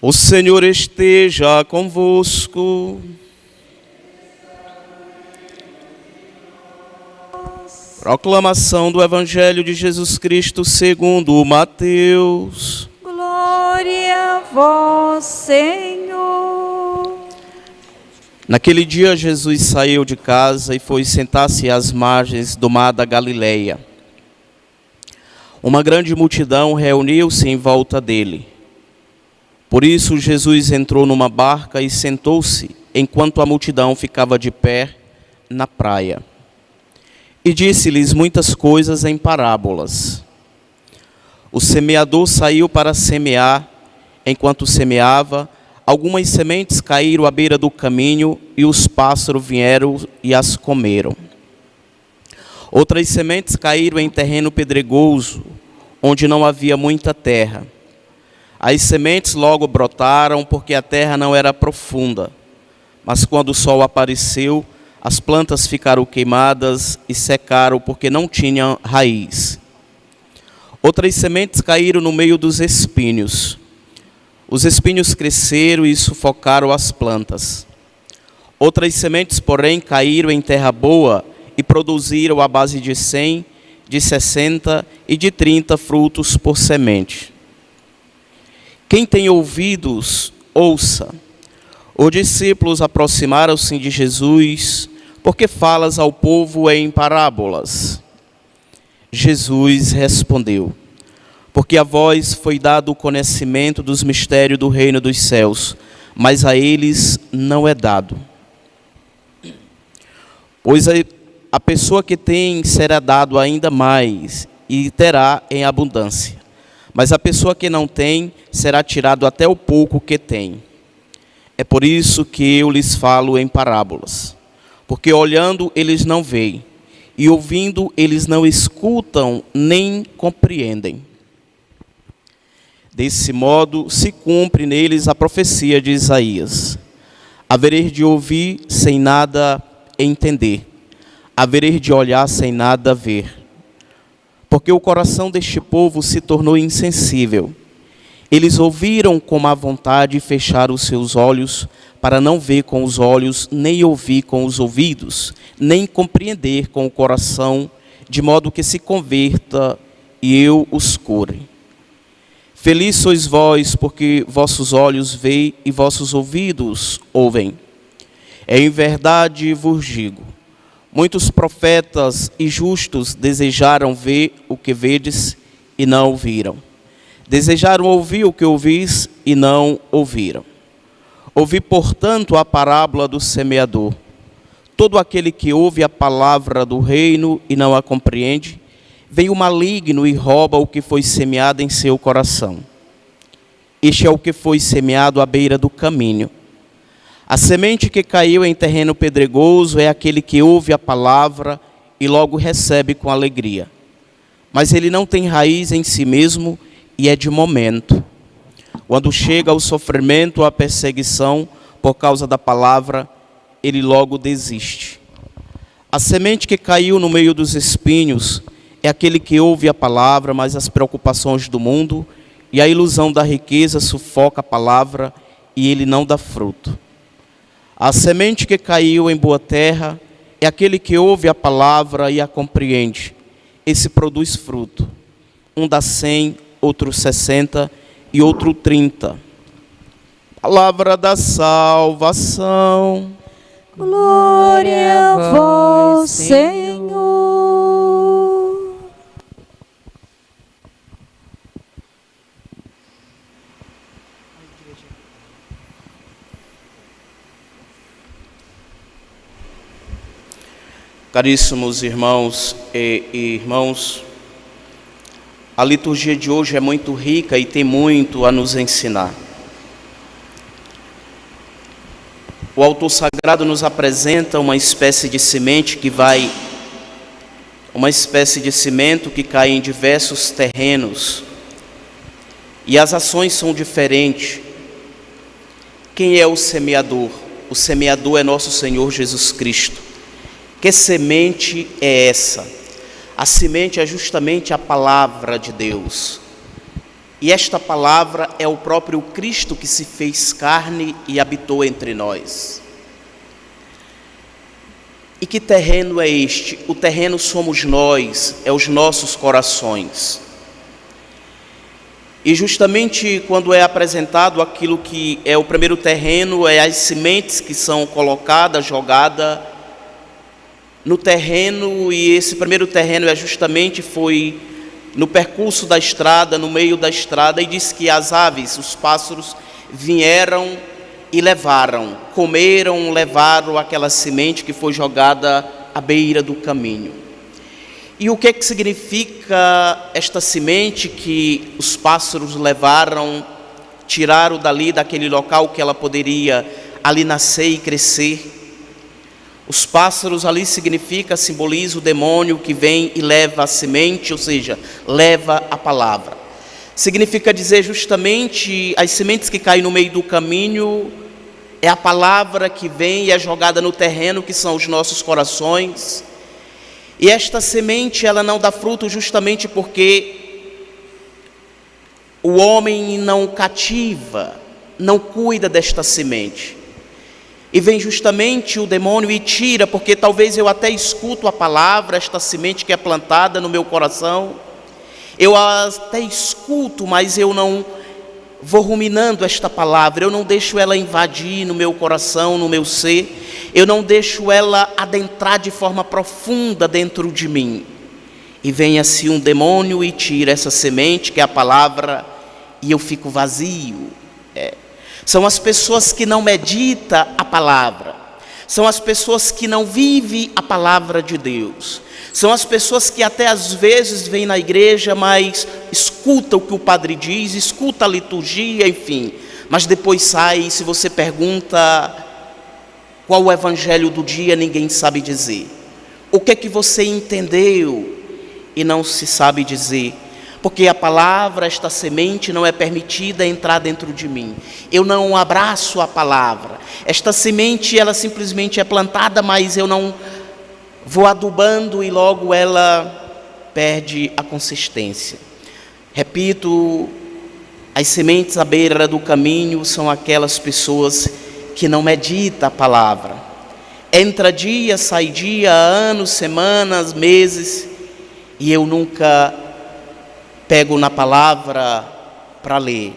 O Senhor esteja convosco. Proclamação do Evangelho de Jesus Cristo segundo Mateus. Glória a vós, Senhor. Naquele dia Jesus saiu de casa e foi sentar-se às margens do mar da Galileia. Uma grande multidão reuniu-se em volta dele. Por isso Jesus entrou numa barca e sentou-se, enquanto a multidão ficava de pé na praia. E disse-lhes muitas coisas em parábolas. O semeador saiu para semear. Enquanto semeava, algumas sementes caíram à beira do caminho e os pássaros vieram e as comeram. Outras sementes caíram em terreno pedregoso, onde não havia muita terra. As sementes logo brotaram, porque a terra não era profunda. Mas quando o sol apareceu, as plantas ficaram queimadas e secaram, porque não tinham raiz. Outras sementes caíram no meio dos espinhos. Os espinhos cresceram e sufocaram as plantas. Outras sementes, porém, caíram em terra boa e produziram à base de 100, de 60 e de 30 frutos por semente. Quem tem ouvidos, ouça. Os discípulos aproximaram-se de Jesus. Por que falas ao povo em parábolas? Jesus respondeu: porque a vós foi dado o conhecimento dos mistérios do reino dos céus, mas a eles não é dado. Pois a pessoa que tem será dado ainda mais e terá em abundância. Mas a pessoa que não tem será tirado até o pouco que tem. É por isso que eu lhes falo em parábolas. Porque olhando eles não veem, e ouvindo eles não escutam nem compreendem. Desse modo se cumpre neles a profecia de Isaías: havereis de ouvir sem nada entender, havereis de olhar sem nada ver. Porque o coração deste povo se tornou insensível. Eles ouviram com má vontade e fecharam os seus olhos, para não ver com os olhos, nem ouvir com os ouvidos, nem compreender com o coração, de modo que se converta e eu os cure. Felizes sois vós, porque vossos olhos veem e vossos ouvidos ouvem. Em verdade vos digo, muitos profetas e justos desejaram ver o que vedes e não ouviram. Desejaram ouvir o que ouvis e não ouviram. Ouvi, portanto, a parábola do semeador. Todo aquele que ouve a palavra do reino e não a compreende, vem o maligno e rouba o que foi semeado em seu coração. Este é o que foi semeado à beira do caminho. A semente que caiu em terreno pedregoso é aquele que ouve a palavra e logo recebe com alegria. Mas ele não tem raiz em si mesmo e é de momento. Quando chega o sofrimento ou a perseguição por causa da palavra, ele logo desiste. A semente que caiu no meio dos espinhos é aquele que ouve a palavra, mas as preocupações do mundo e a ilusão da riqueza sufoca a palavra e ele não dá fruto. A semente que caiu em boa terra é aquele que ouve a palavra e a compreende. Esse produz fruto. Um dá 100, outro 60 e outro 30. Palavra da salvação. Glória a vós, Senhor. Caríssimos irmãos e irmãos, a liturgia de hoje é muito rica e tem muito a nos ensinar. O autor sagrado nos apresenta uma espécie de semente uma espécie de cimento que cai em diversos terrenos. E as ações são diferentes. Quem é o semeador? O semeador é nosso Senhor Jesus Cristo. Que semente é essa? A semente é justamente a palavra de Deus. E esta palavra é o próprio Cristo que se fez carne e habitou entre nós. E que terreno é este? O terreno somos nós, é os nossos corações. E justamente quando é apresentado aquilo que é o primeiro terreno, é as sementes que são colocadas, jogadas no terreno, e esse primeiro terreno foi no percurso da estrada, no meio da estrada, e diz que as aves, os pássaros, vieram e levaram, comeram, levaram aquela semente que foi jogada à beira do caminho. E o que é que significa esta semente que os pássaros levaram, tiraram dali, daquele local que ela poderia ali nascer e crescer? Os pássaros ali simboliza o demônio que vem e leva a semente, ou seja, leva a palavra. Significa dizer justamente as sementes que caem no meio do caminho, é a palavra que vem e é jogada no terreno, que são os nossos corações. E esta semente, ela não dá fruto justamente porque o homem não cativa, não cuida desta semente. E vem justamente o demônio e tira, porque talvez eu até escuto a palavra, esta semente que é plantada no meu coração, eu até escuto, mas eu não vou ruminando esta palavra, eu não deixo ela invadir no meu coração, no meu ser, eu não deixo ela adentrar de forma profunda dentro de mim. E vem assim um demônio e tira essa semente que é a palavra, e eu fico vazio. São as pessoas que não meditam a palavra, são as pessoas que não vivem a palavra de Deus, são as pessoas que até às vezes vêm na igreja, mas escuta o que o padre diz, escuta a liturgia, enfim, mas depois sai, e se você pergunta qual o evangelho do dia, ninguém sabe dizer. O que é que você entendeu? E não se sabe dizer. Porque a palavra, esta semente, não é permitida entrar dentro de mim. Eu não abraço a palavra. Esta semente, ela simplesmente é plantada, mas eu não vou adubando e logo ela perde a consistência. Repito, as sementes à beira do caminho são aquelas pessoas que não meditam a palavra. Entra dia, sai dia, anos, semanas, meses, e eu nunca pego na palavra para ler.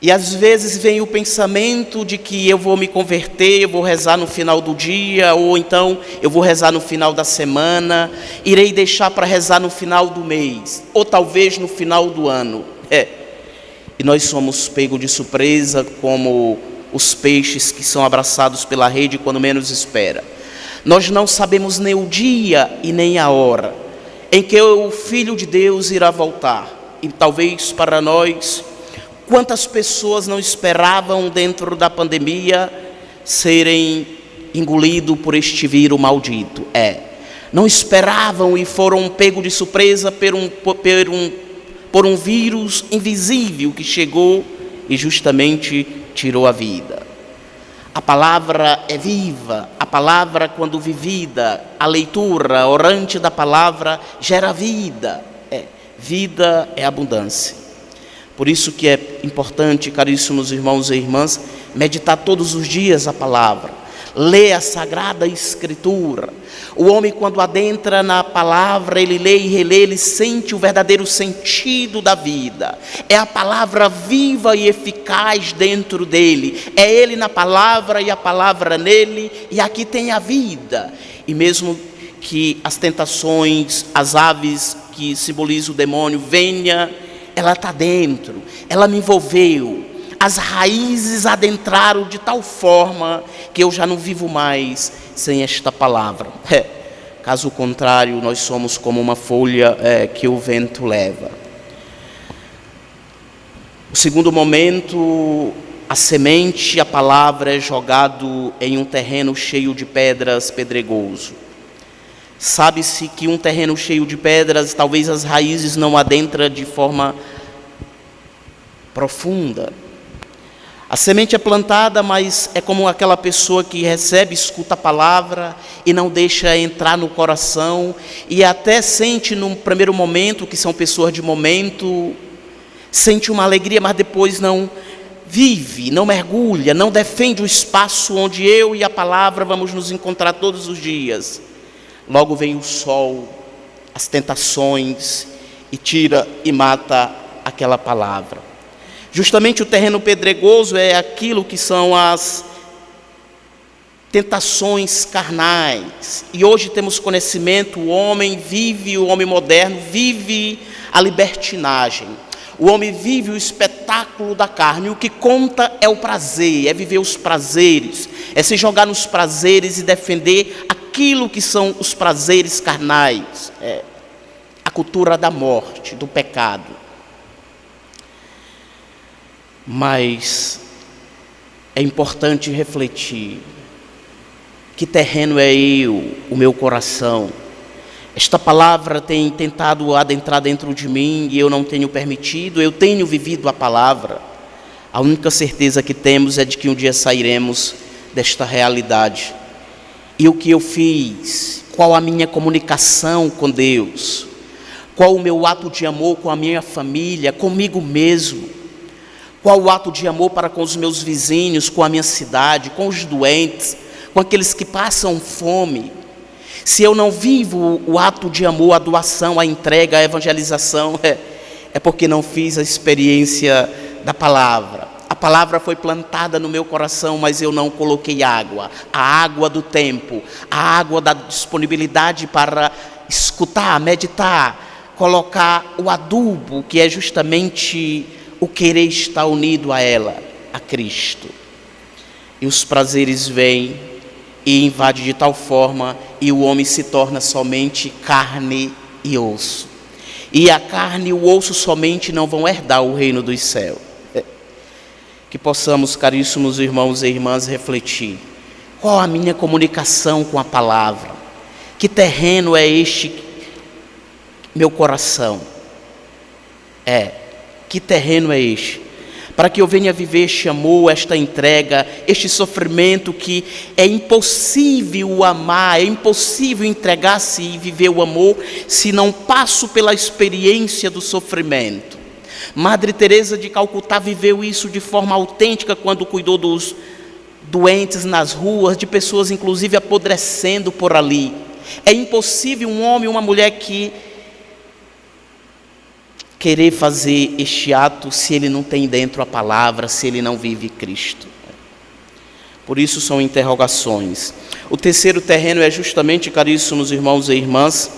E às vezes vem o pensamento de que eu vou me converter, eu vou rezar no final do dia, ou então eu vou rezar no final da semana, irei deixar para rezar no final do mês, ou talvez no final do ano. E nós somos pegos de surpresa como os peixes que são abraçados pela rede quando menos espera. Nós não sabemos nem o dia e nem a hora em que o Filho de Deus irá voltar. E talvez para nós, quantas pessoas não esperavam dentro da pandemia serem engolidos por este vírus maldito? Não esperavam e foram pegos de surpresa por um vírus invisível que chegou e justamente tirou a vida. A palavra é viva, a palavra quando vivida, a leitura orante da palavra gera vida. Vida é abundância. Por isso que é importante, caríssimos irmãos e irmãs, meditar todos os dias a palavra, ler a Sagrada Escritura. O homem, quando adentra na palavra, ele lê e relê, ele sente o verdadeiro sentido da vida. É a palavra viva e eficaz dentro dele. É ele na palavra e a palavra nele, e aqui tem a vida. E mesmo que as tentações, as aves que simbolizam o demônio, venha, ela está dentro, ela me envolveu. As raízes adentraram de tal forma que eu já não vivo mais sem esta palavra. Caso contrário, nós somos como uma folha que o vento leva. O segundo momento, a semente, a palavra é jogado em um terreno cheio de pedras, pedregoso. Sabe-se que um terreno cheio de pedras, talvez as raízes não adentram de forma profunda. A semente é plantada, mas é como aquela pessoa que recebe, escuta a palavra e não deixa entrar no coração, e até sente num primeiro momento, que são pessoas de momento, sente uma alegria, mas depois não vive, não mergulha, não defende o espaço onde eu e a palavra vamos nos encontrar todos os dias. Logo vem o sol, as tentações, e tira e mata aquela palavra. Justamente o terreno pedregoso é aquilo que são as tentações carnais. E hoje temos conhecimento, o homem moderno vive a libertinagem. O homem vive o espetáculo da carne. O que conta é o prazer, é viver os prazeres, é se jogar nos prazeres e defender aquilo que são os prazeres carnais. A cultura da morte, do pecado. Mas é importante refletir: que terreno é o meu coração? Esta palavra tem tentado adentrar dentro de mim e eu não tenho permitido. Eu tenho vivido a palavra. A única certeza que temos é de que um dia sairemos desta realidade. E o que eu fiz? Qual a minha comunicação com Deus? Qual o meu ato de amor com a minha família, comigo mesmo? Qual o ato de amor para com os meus vizinhos, com a minha cidade, com os doentes, com aqueles que passam fome? Se eu não vivo o ato de amor, a doação, a entrega, a evangelização, é porque não fiz a experiência da palavra. A palavra foi plantada no meu coração, mas eu não coloquei água. A água do tempo, a água da disponibilidade para escutar, meditar, colocar o adubo, que é justamente o querer estar unido a ela, a Cristo. E os prazeres vêm e invadem de tal forma, e o homem se torna somente carne e osso. E a carne e o osso somente não vão herdar o reino dos céus. Que possamos, caríssimos irmãos e irmãs, refletir: qual a minha comunicação com a palavra? Que terreno é este meu coração? Que terreno é este? Para que eu venha viver este amor, esta entrega, este sofrimento que é impossível amar, é impossível entregar-se e viver o amor se não passo pela experiência do sofrimento. Madre Teresa de Calcutá viveu isso de forma autêntica quando cuidou dos doentes nas ruas, de pessoas inclusive apodrecendo por ali. É impossível um homem e uma mulher que querer fazer este ato se ele não tem dentro a palavra, se ele não vive Cristo. Por isso são interrogações. O terceiro terreno é justamente, caríssimos irmãos e irmãs,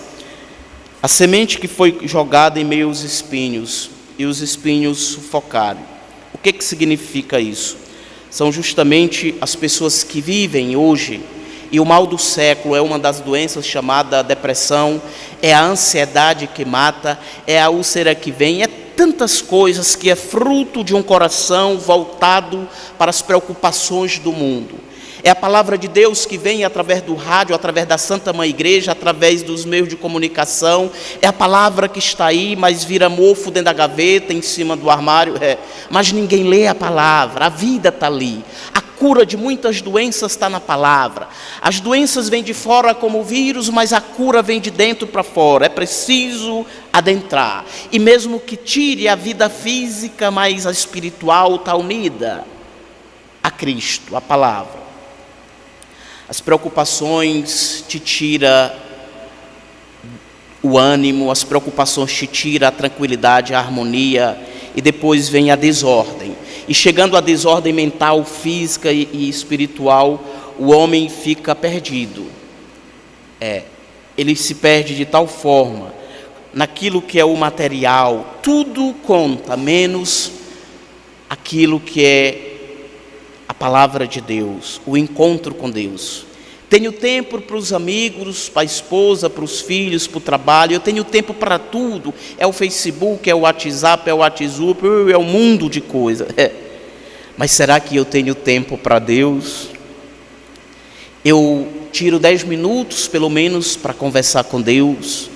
a semente que foi jogada em meio aos espinhos, e os espinhos sufocaram. O que significa isso? São justamente as pessoas que vivem hoje, e o mal do século é uma das doenças chamada depressão, é a ansiedade que mata, é a úlcera que vem, é tantas coisas que é fruto de um coração voltado para as preocupações do mundo. É a palavra de Deus que vem através do rádio, através da Santa Mãe Igreja, através dos meios de comunicação. É a palavra que está aí, mas vira mofo dentro da gaveta, em cima do armário. Mas ninguém lê a palavra, a vida está ali. A cura de muitas doenças está na palavra. As doenças vêm de fora como vírus, mas a cura vem de dentro para fora. É preciso adentrar. E mesmo que tire a vida física, mas a espiritual está unida a Cristo, a palavra. As preocupações te tiram o ânimo, as preocupações te tiram a tranquilidade, a harmonia, e depois vem a desordem. E chegando à desordem mental, física e espiritual, o homem fica perdido. Ele se perde de tal forma naquilo que é o material, tudo conta, menos aquilo que é a palavra de Deus, o encontro com Deus. Tenho tempo para os amigos, para a esposa, para os filhos, para o trabalho. Eu tenho tempo para tudo. É o Facebook, é o WhatsApp, é o WhatsApp, é o mundo de coisas. Mas será que eu tenho tempo para Deus? Eu tiro 10 minutos, pelo menos, para conversar com Deus?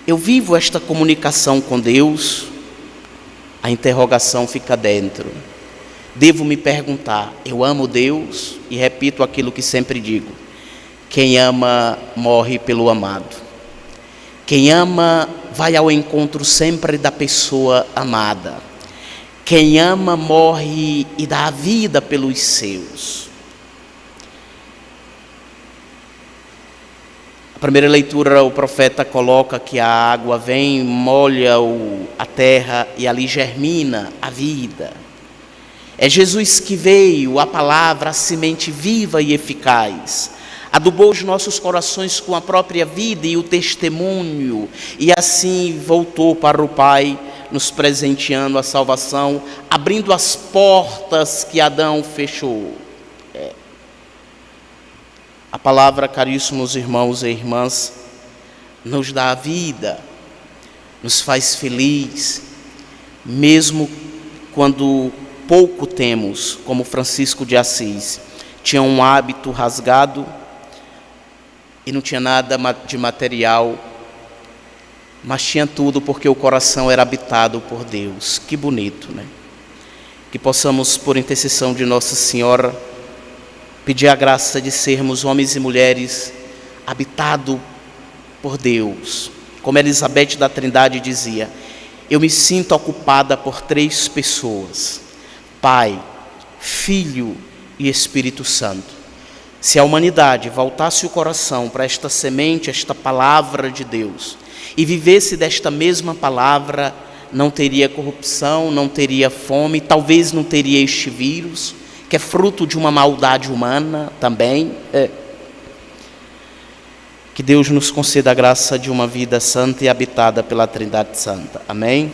Eu vivo esta comunicação com Deus? A interrogação fica dentro. Devo me perguntar: eu amo Deus? E repito aquilo que sempre digo: quem ama morre pelo amado. Quem ama vai ao encontro sempre da pessoa amada. Quem ama morre e dá a vida pelos seus. A primeira leitura, o profeta coloca que a água vem, molha a terra e ali germina a vida. É Jesus que veio, a palavra, a semente viva e eficaz, adubou os nossos corações com a própria vida e o testemunho, e assim voltou para o Pai, nos presenteando a salvação, abrindo as portas que Adão fechou. A palavra, caríssimos irmãos e irmãs, nos dá a vida, nos faz feliz, mesmo quando pouco temos, como Francisco de Assis. Tinha um hábito rasgado e não tinha nada de material, mas tinha tudo porque o coração era habitado por Deus. Que bonito, né? Que possamos, por intercessão de Nossa Senhora, pedir a graça de sermos homens e mulheres habitados por Deus. Como Elizabeth da Trindade dizia, eu me sinto ocupada por 3 pessoas, Pai, Filho e Espírito Santo. Se a humanidade voltasse o coração para esta semente, esta palavra de Deus, e vivesse desta mesma palavra, não teria corrupção, não teria fome, talvez não teria este vírus, que é fruto de uma maldade humana também. Que Deus nos conceda a graça de uma vida santa e habitada pela Trindade Santa. Amém?